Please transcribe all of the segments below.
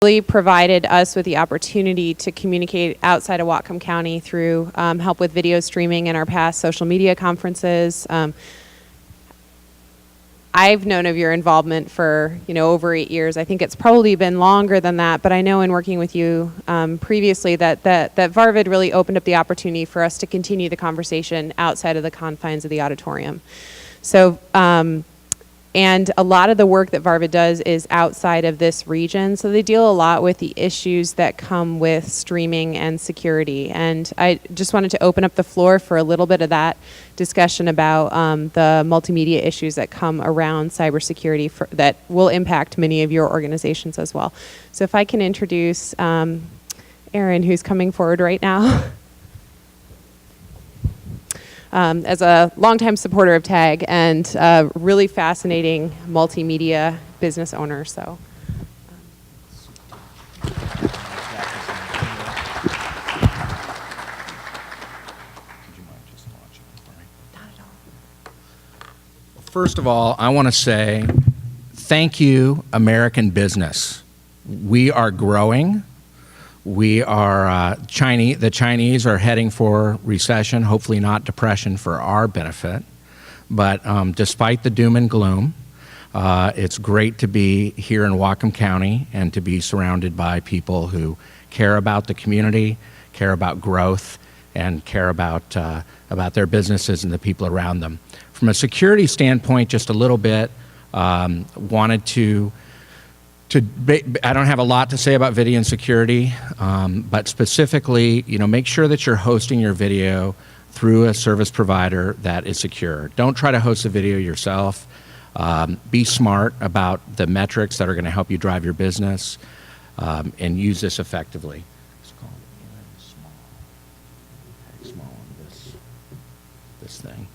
really provided us with the opportunity to communicate outside of Whatcom County through help with video streaming and our past social media conferences. I've known of your involvement for, over 8 years. I think it's probably been longer than that, but I know in working with you previously that VARVID really opened up the opportunity for us to continue the conversation outside of the confines of the auditorium. So, and a lot of the work that VARVID does is outside of this region, so they deal a lot with the issues that come with streaming and security. And I just wanted to open up the floor for a little bit of that discussion about the multimedia issues that come around cybersecurity that will impact many of your organizations as well. So if I can introduce Aaron, who's coming forward right now. As a longtime supporter of TAG and a really fascinating multimedia business owner. So, first of all, I want to say thank you, American business. We are growing. We are the Chinese are heading for recession, hopefully not depression for our benefit. But despite the doom and gloom, it's great to be here in Whatcom County and to be surrounded by people who care about the community, care about growth, and care about their businesses and the people around them. From a security standpoint, just a little bit, wanted to I don't have a lot to say about video and security, but specifically, make sure that you're hosting your video through a service provider that is secure. Don't try to host a video yourself. Be smart about the metrics that are going to help you drive your business, and use this effectively. It's called small on this thing.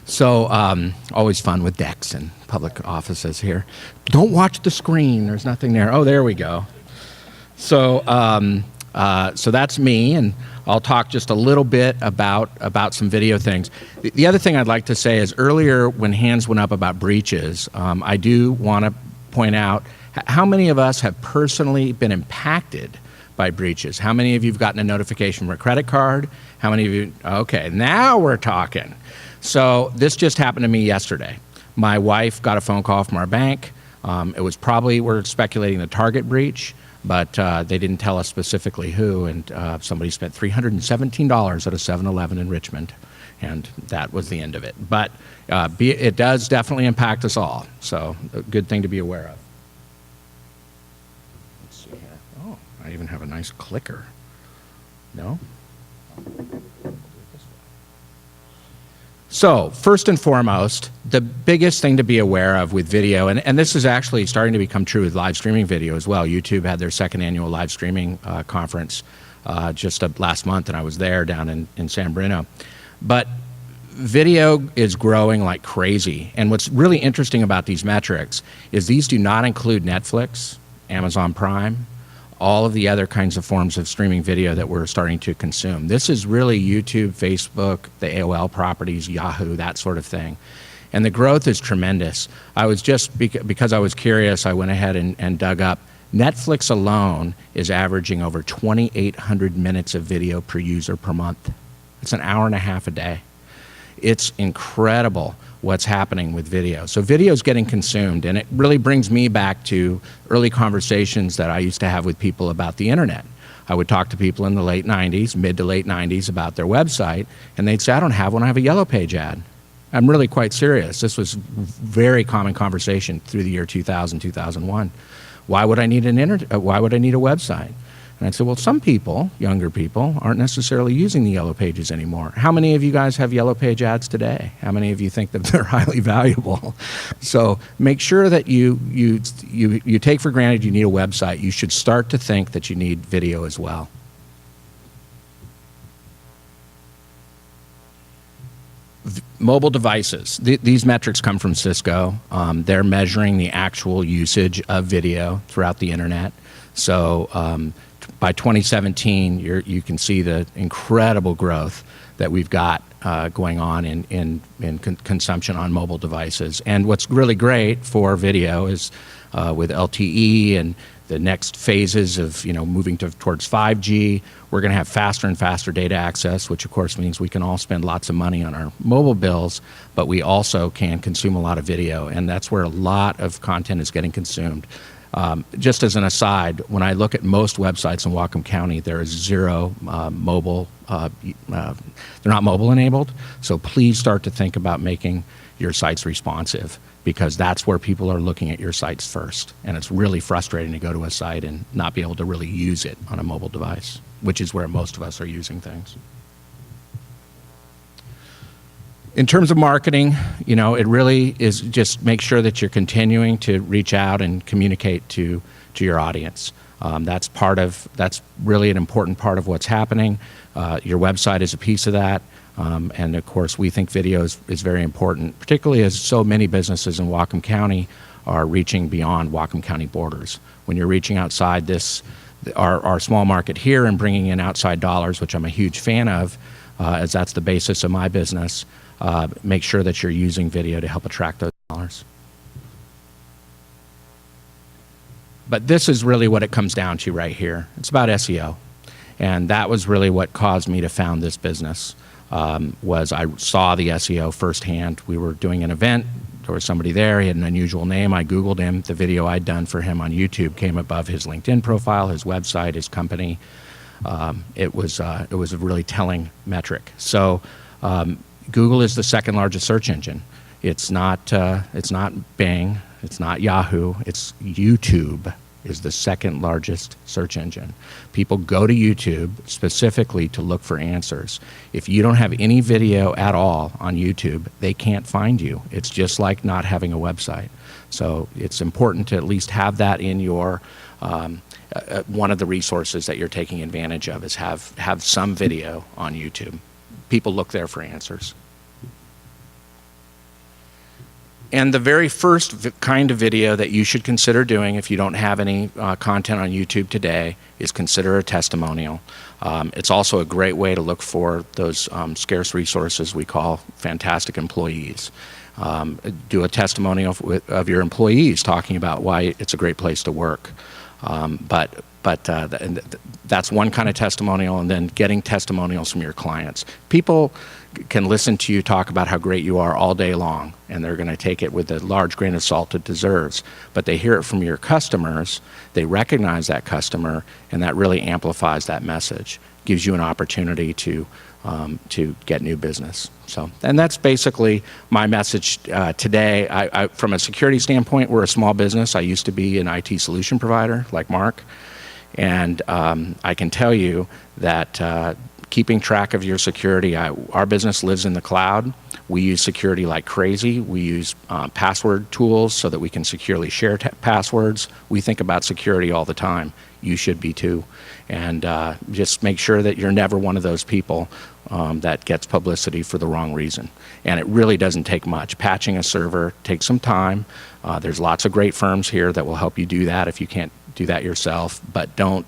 So always fun with decks and public offices here. Don't watch the screen. There's nothing there. Oh, there we go. So so that's me, and I'll talk just a little bit about some video things. The other thing I'd like to say is earlier when hands went up about breaches, I do want to point out how many of us have personally been impacted by breaches. How many of you have gotten a notification from a credit card? How many of you? Okay, now we're talking. So this just happened to me yesterday. My wife got a phone call from our bank. It was probably, we're speculating, the Target breach, but they didn't tell us specifically who, and somebody spent $317 at a 7-Eleven in Richmond, and that was the end of it. But it does definitely impact us all, so a good thing to be aware of. Let's see here. Oh, I even have a nice clicker. No? So first and foremost, the biggest thing to be aware of with video, and this is actually starting to become true with live streaming video as well. YouTube had their second annual live streaming conference just last month, and I was there down in San Bruno. But video is growing like crazy. And what's really interesting about these metrics is these do not include Netflix, Amazon Prime, all of the other kinds of forms of streaming video that we're starting to consume. This is really YouTube, Facebook, the AOL properties, Yahoo, that sort of thing. And the growth is tremendous. I was just, because I was curious, I went ahead and dug up. Netflix alone is averaging over 2,800 minutes of video per user per month. It's an hour and a half a day. It's incredible what's happening with video. So video is getting consumed, and it really brings me back to early conversations that I used to have with people about the internet. I would talk to people in the late 90s, mid to late 90s about their website, and they'd say, I don't have one, I have a Yellow Page ad. I'm really quite serious. This was very common conversation through the year 2000, 2001. Why would I need a website? And I'd say, well, some people, younger people, aren't necessarily using the Yellow Pages anymore. How many of you guys have Yellow Page ads today? How many of you think that they're highly valuable? So make sure that you take for granted you need a website. You should start to think that you need video as well. Mobile devices. These metrics come from Cisco. They're measuring the actual usage of video throughout the internet. So by 2017, you can see the incredible growth that we've got going on in consumption on mobile devices. And what's really great for video is with LTE and the next phases of moving towards 5G. We're going to have faster and faster data access, which of course means we can all spend lots of money on our mobile bills, but we also can consume a lot of video, and that's where a lot of content is getting consumed. Just as an aside, when I look at most websites in Whatcom County, there is zero mobile. They're not mobile enabled, so please start to think about making your sites responsive, because that's where people are looking at your sites first. And it's really frustrating to go to a site and not be able to really use it on a mobile device, which is where most of us are using things. In terms of marketing, it really is just make sure that you're continuing to reach out and communicate to your audience. That's really an important part of what's happening. Your website is a piece of that. And of course, we think video is very important, particularly as so many businesses in Whatcom County are reaching beyond Whatcom County borders. When you're reaching outside our small market here and bringing in outside dollars, which I'm a huge fan of, as that's the basis of my business, make sure that you're using video to help attract those dollars. But this is really what it comes down to right here. It's about SEO. And that was really what caused me to found this business. Was I saw the SEO firsthand. We were doing an event. There was somebody there. He had an unusual name. I Googled him. The video I'd done for him on YouTube came above his LinkedIn profile, his website, his company. It was a really telling metric. So Google is the second largest search engine. It's not Bing. It's not Yahoo. It's YouTube is the second largest search engine. People go to YouTube specifically to look for answers. If you don't have any video at all on YouTube, they can't find you. It's just like not having a website. So it's important to at least have that in your, one of the resources that you're taking advantage of is have some video on YouTube. People look there for answers. And the very first kind of video that you should consider doing if you don't have any content on YouTube today is consider a testimonial. It's also a great way to look for those scarce resources we call fantastic employees. Do a testimonial of your employees talking about why it's a great place to work. That's one kind of testimonial, and then getting testimonials from your clients. People can listen to you talk about how great you are all day long, and they're going to take it with a large grain of salt it deserves. But they hear it from your customers, they recognize that customer, and that really amplifies that message. Gives you an opportunity to get new business. So, and that's basically my message today. From a security standpoint, we're a small business. I used to be an IT solution provider like Mark, and I can tell you that keeping track of your security, our business lives in the cloud. We use security like crazy. We use password tools so that we can securely share passwords. We think about security all the time. You should be too. And just make sure that you're never one of those people that gets publicity for the wrong reason. And it really doesn't take much. Patching a server takes some time. There's lots of great firms here that will help you do that if you can't do that yourself, but don't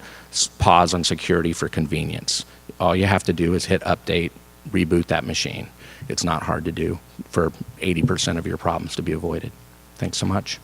pause on security for convenience. All you have to do is hit update, reboot that machine. It's not hard to do for 80% of your problems to be avoided. Thanks so much.